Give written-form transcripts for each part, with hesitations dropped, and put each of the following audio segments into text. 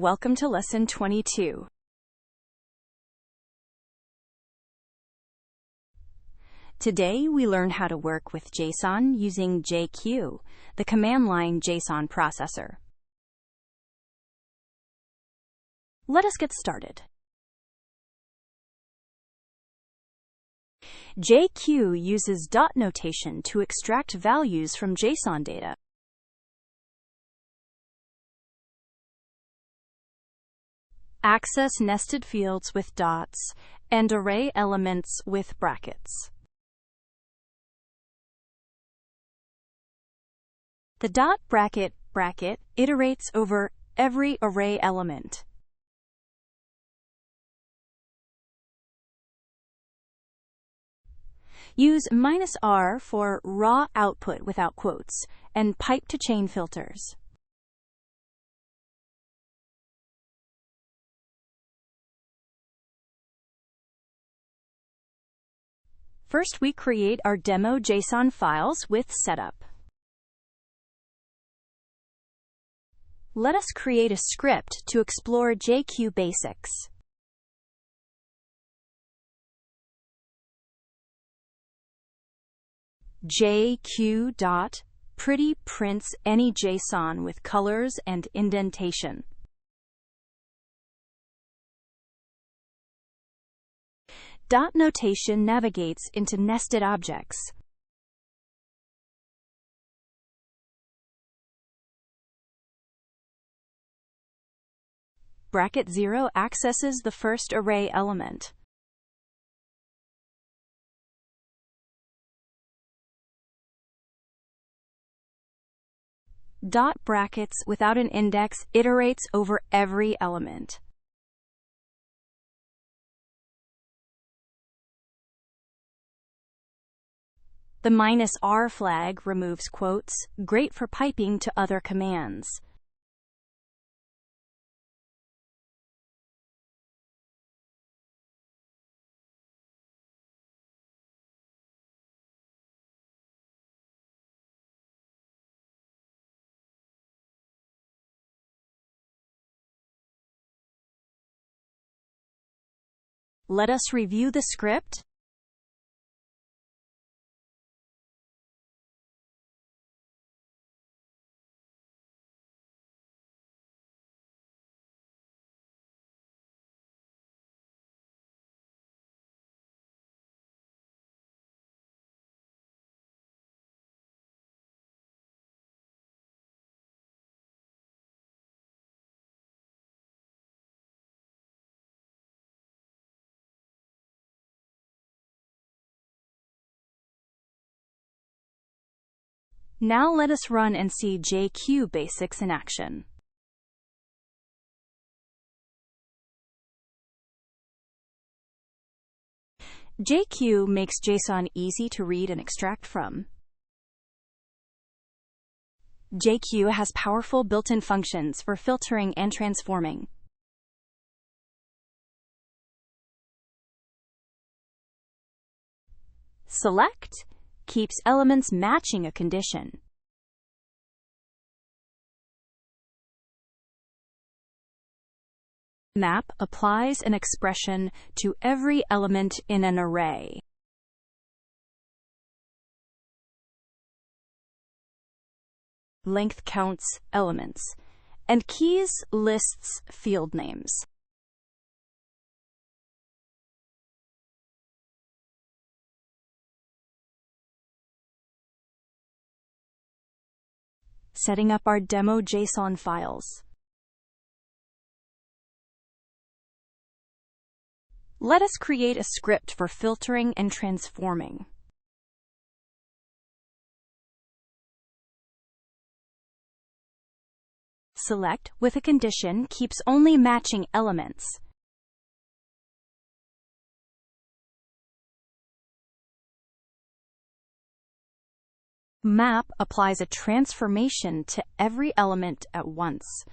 Welcome to Lesson 22. Today we learn how to work with JSON using JQ, the command line JSON processor. Let us get started. JQ uses dot notation to extract values from JSON data. Access nested fields with dots and array elements with brackets. The dot bracket iterates over every array element. Use -r for raw output without quotes and pipe-to-chain filters. First, we create our demo JSON files with setup. Let us create a script to explore JQ basics. JQ.pretty prints any JSON with colors and indentation. Dot notation navigates into nested objects. Bracket 0 accesses the first array element. Dot brackets without an index iterates over every element. The -r flag removes quotes, great for piping to other commands. Let us review the script. Now let us run and see JQ basics in action. JQ makes JSON easy to read and extract from. JQ has powerful built-in functions for filtering and transforming. Select keeps elements matching a condition. Map applies an expression to every element in an array. Length counts elements, and keys lists field names. Setting up our demo JSON files. Let us create a script for filtering and transforming. Select with a condition keeps only matching elements. Map applies a transformation to every element at once.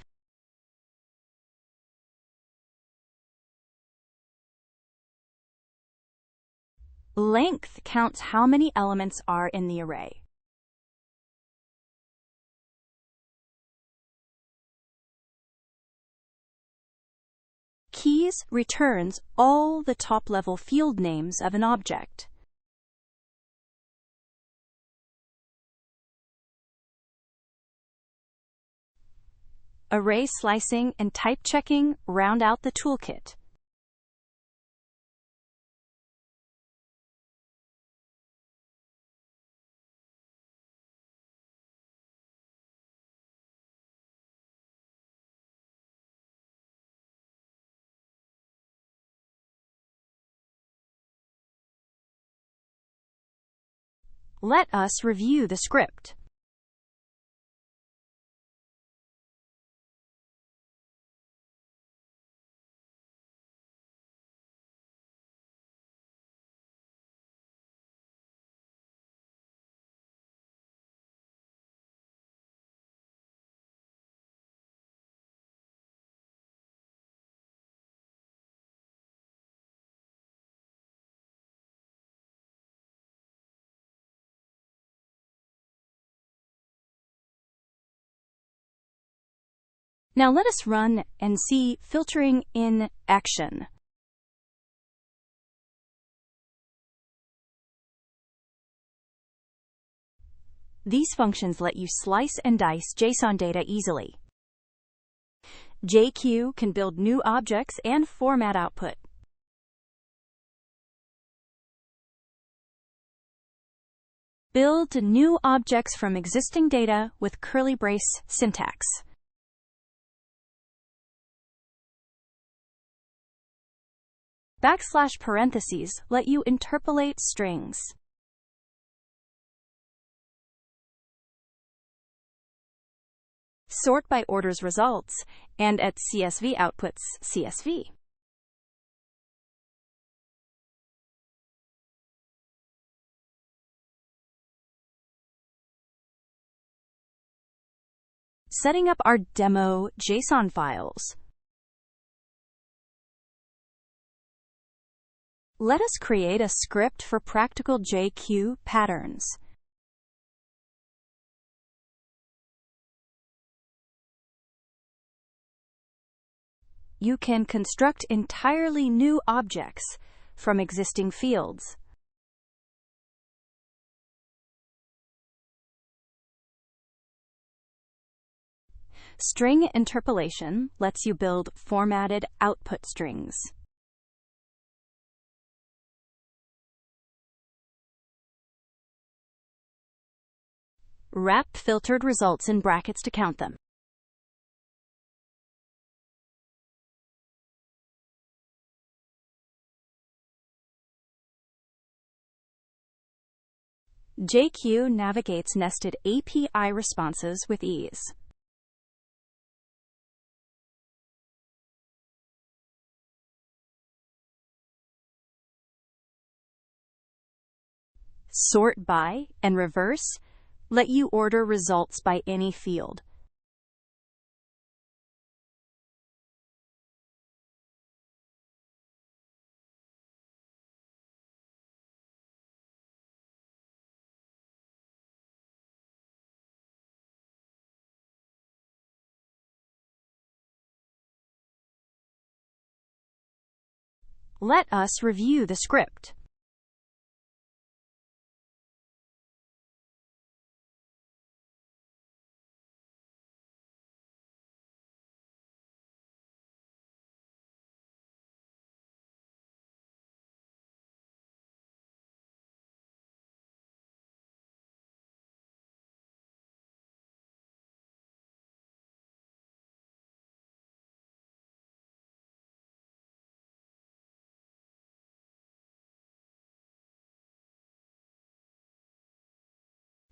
Length counts how many elements are in the array. keys returns all the top-level field names of an object. Array slicing and type checking round out the toolkit. Let us review the script. Now let us run and see filtering in action. These functions let you slice and dice JSON data easily. JQ can build new objects and format output. Build new objects from existing data with curly brace syntax. \parentheses let you interpolate strings. Sort by orders results, and at CSV outputs CSV. Setting up our demo JSON files. Let us create a script for practical JQ patterns. You can construct entirely new objects from existing fields. String interpolation lets you build formatted output strings. Wrap filtered results in brackets to count them. JQ navigates nested API responses with ease. Sort by and reverse let you order results by any field. Let us review the script.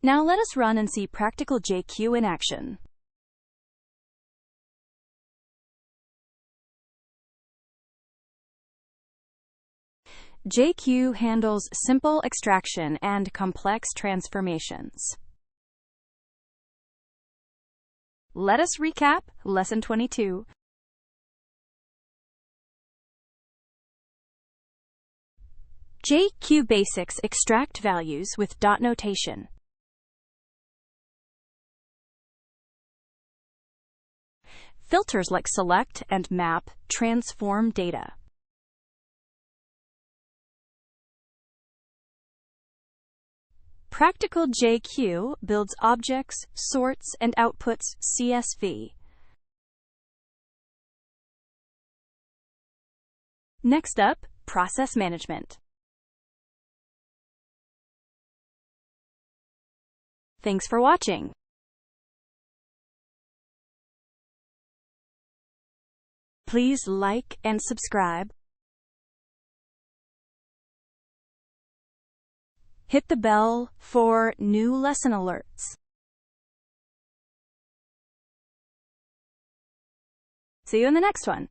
Now let us run and see practical JQ in action. JQ handles simple extraction and complex transformations. Let us recap Lesson 22. JQ basics extract values with dot notation. Filters like select and map transform data. Practical JQ builds objects, sorts, and outputs CSV. Next up, process management. Thanks for watching. Please like and subscribe. Hit the bell for new lesson alerts. See you in the next one.